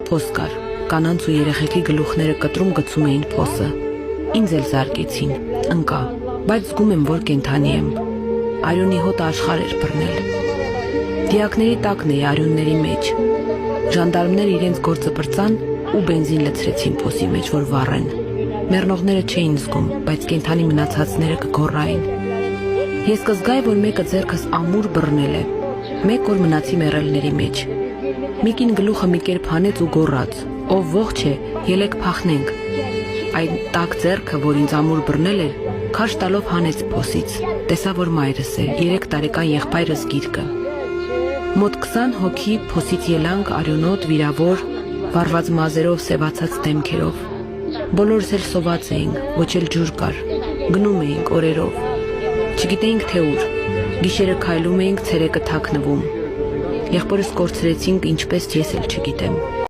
Փոս կար, կանանց ու երեխեքի գլուխները կտրում գցում էին փոսը։ Ինձ էլ զարկեցին, ընկա, բայց զգում եմ, որ կենդանի եմ։ Արյունի հոտը աշխարհ էր բռնել։ Դիակների տակն էի արյունների մեջ։ Ժանդարմները իրենց գործը բրծան ու բենզին լցրեցին փոսի մեջ, որ վառեն։ Մեռնողները չէին զգում, բայց կենդանի մնացածները կգոռային։ Ես կզգայի, որ մեկը ձեռքս ամուր բռնել է։ Մեկ օր մնացի մեռելների մեջ։ Մեկին գլուխը մի կերպ հանեց ու գոռաց. «Ով ողջ է, ելեք փախնենք»։ Այն տաք ձեռքը, որ ինձ ամուր բռնել էր, քաշ տալով հանեց փոսից։ Տեսա, որ մայրս է, 3 տարեկան եղբայրս գիրկը։ Մոտ 20 հոգի փոսից ելանք արյունոտ, վիրավոր, վառված մազերով, սևացած դեմքերով։ Բոլորս էլ սոված էինք, ոչ էլ ջուր կար։ Գնում էինք օրերով։ Չգիտեինք թե ուր։ Գիշերը քայլում էինք, ցերեկը թաքնվում։ Եղբորս կորցրեցինք, ինչպես ես էլ չգիտեմ։